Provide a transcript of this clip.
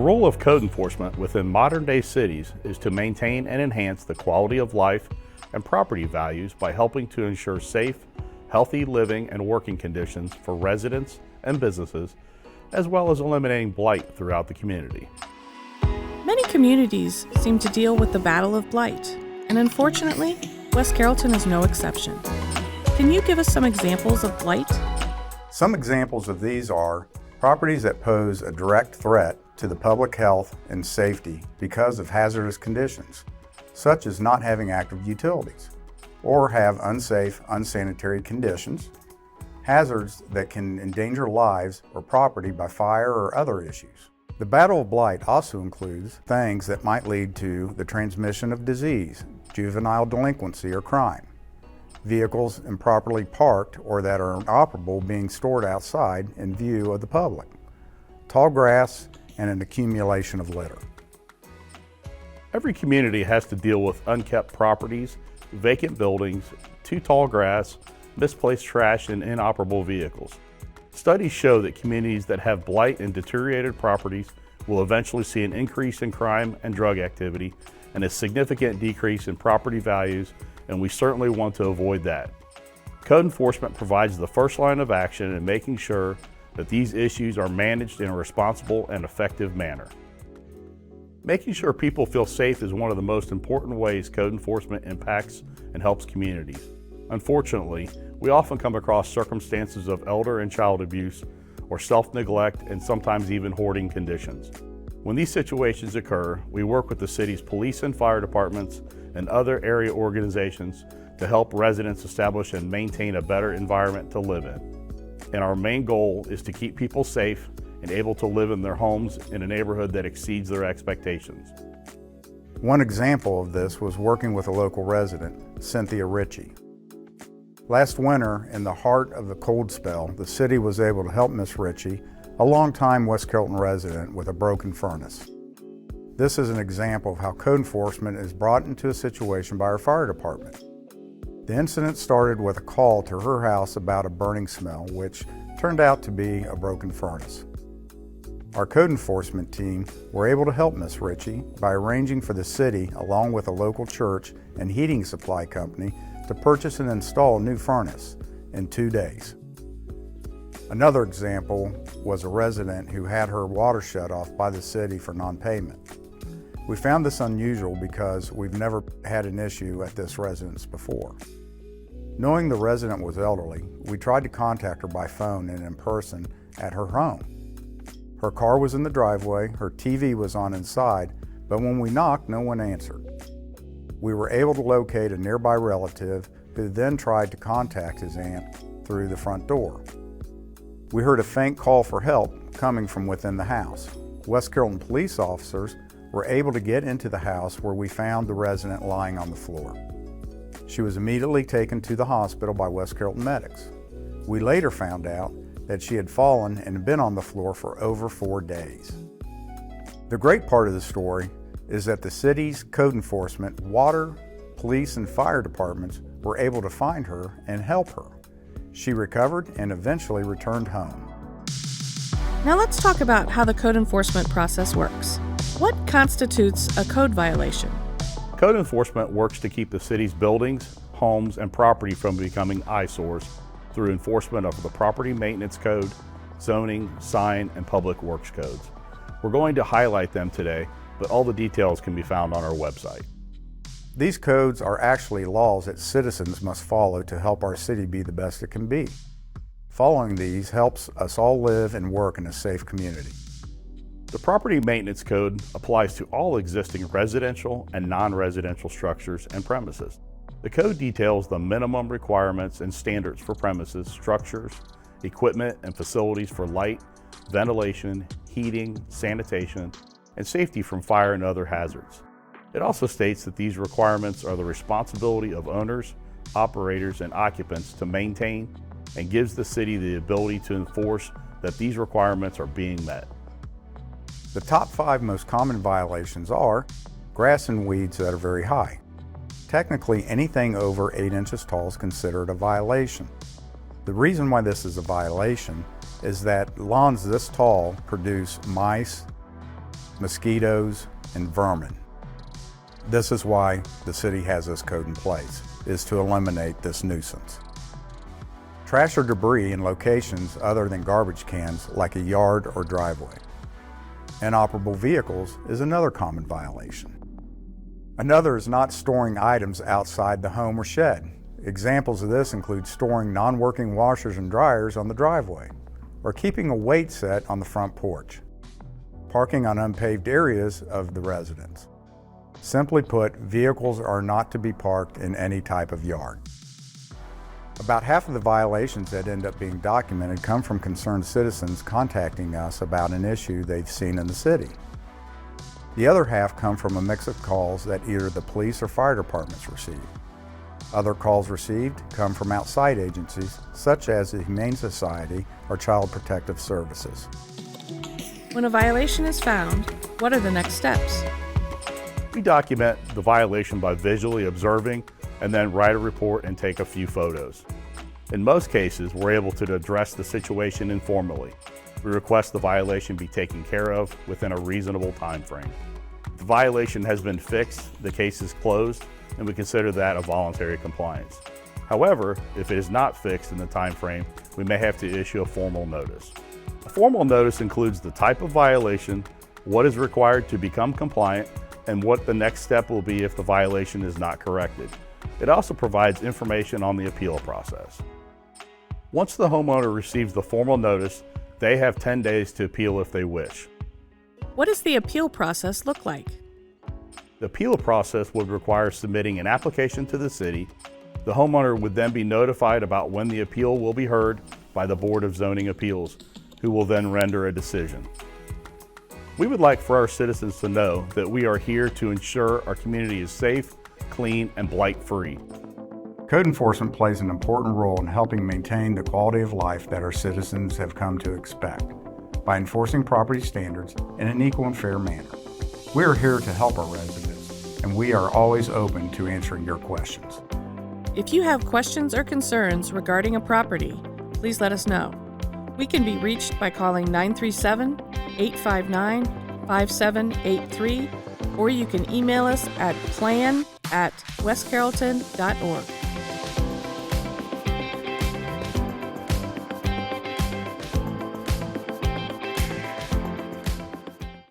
role of code enforcement within modern-day cities is to maintain and enhance the quality of life and property values by helping to ensure safe, healthy living and working conditions for residents and businesses, as well as eliminating blight throughout the community. Many communities seem to deal with the battle of blight, and unfortunately, West Carrollton is no exception. Can you give us some examples of blight? Some examples of these are properties that pose a direct threat to the public health and safety because of hazardous conditions, such as not having active utilities, or have unsafe, unsanitary conditions, hazards that can endanger lives or property by fire or other issues. The battle of blight also includes things that might lead to the transmission of disease, juvenile delinquency, or crime, vehicles improperly parked or that are inoperable being stored outside in view of the public, tall grass, and an accumulation of litter. Every community has to deal with unkept properties, vacant buildings, too tall grass, misplaced trash, and inoperable vehicles. Studies show that communities that have blight and deteriorated properties will eventually see an increase in crime and drug activity and a significant decrease in property values, and we certainly want to avoid that. Code enforcement provides the first line of action in making sure that these issues are managed in a responsible and effective manner. Making sure people feel safe is one of the most important ways code enforcement impacts and helps communities. Unfortunately, we often come across circumstances of elder and child abuse or self-neglect and sometimes even hoarding conditions. When these situations occur, we work with the city's police and fire departments and other area organizations to help residents establish and maintain a better environment to live in. And our main goal is to keep people safe and able to live in their homes in a neighborhood that exceeds their expectations. One example of this was working with a local resident, Cynthia Ritchie. Last winter, in the heart of the cold spell, the city was able to help Miss Ritchie, a longtime West Carrollton resident, with a broken furnace. This is an example of how code enforcement is brought into a situation by our fire department. The incident started with a call to her house about a burning smell, which turned out to be a broken furnace. Our code enforcement team were able to help Miss Ritchie by arranging for the city, along with a local church and heating supply company, to purchase and install a new furnace in 2 days. Another example was a resident who had her water shut off by the city for non-payment. We found this unusual because we've never had an issue at this residence before. Knowing the resident was elderly, we tried to contact her by phone and in person at her home. Her car was in the driveway, her TV was on inside, but when we knocked, no one answered. We were able to locate a nearby relative who then tried to contact his aunt through the front door. We heard a faint call for help coming from within the house. West Carrollton police officers were able to get into the house where we found the resident lying on the floor. She was immediately taken to the hospital by West Carrollton medics. We later found out that she had fallen and been on the floor for over 4 days. The great part of the story is that the city's code enforcement, water, police, and fire departments were able to find her and help her. She recovered and eventually returned home. Now let's talk about how the code enforcement process works. What constitutes a code violation? Code enforcement works to keep the city's buildings, homes, and property from becoming eyesores through enforcement of the Property Maintenance Code, zoning, sign, and public works codes. We're going to highlight them today, but all the details can be found on our website. These codes are actually laws that citizens must follow to help our city be the best it can be. Following these helps us all live and work in a safe community. The Property Maintenance Code applies to all existing residential and non-residential structures and premises. The code details the minimum requirements and standards for premises, structures, equipment, and facilities for light, ventilation, heating, sanitation, and safety from fire and other hazards. It also states that these requirements are the responsibility of owners, operators, and occupants to maintain, and gives the city the ability to enforce that these requirements are being met. The top 5 most common violations are grass and weeds that are very high. Technically, anything over 8 inches tall is considered a violation. The reason why this is a violation is that lawns this tall produce mice, mosquitoes, and vermin. This is why the city has this code in place, is to eliminate this nuisance. Trash or debris in locations other than garbage cans like a yard or driveway. Inoperable vehicles is another common violation. Another is not storing items outside the home or shed. Examples of this include storing non-working washers and dryers on the driveway, or keeping a weight set on the front porch. Parking on unpaved areas of the residence. Simply put, vehicles are not to be parked in any type of yard. About half of the violations that end up being documented come from concerned citizens contacting us about an issue they've seen in the city. The other half come from a mix of calls that either the police or fire departments receive. Other calls received come from outside agencies such as the Humane Society or Child Protective Services. When a violation is found, what are the next steps? We document the violation by visually observing and then write a report and take a few photos. In most cases, we're able to address the situation informally. We request the violation be taken care of within a reasonable time frame. If the violation has been fixed, the case is closed, and we consider that a voluntary compliance. However, if it is not fixed in the time frame, we may have to issue a formal notice. A formal notice includes the type of violation, what is required to become compliant, and what the next step will be if the violation is not corrected. It also provides information on the appeal process. Once the homeowner receives the formal notice, they have 10 days to appeal if they wish. What does the appeal process look like? The appeal process would require submitting an application to the city. The homeowner would then be notified about when the appeal will be heard by the Board of Zoning Appeals, who will then render a decision. We would like for our citizens to know that we are here to ensure our community is safe, clean, and blight-free. Code enforcement plays an important role in helping maintain the quality of life that our citizens have come to expect by enforcing property standards in an equal and fair manner. We are here to help our residents, and we are always open to answering your questions. If you have questions or concerns regarding a property, please let us know. We can be reached by calling 937-859-5783, or you can email us at plan@westcarrollton.org.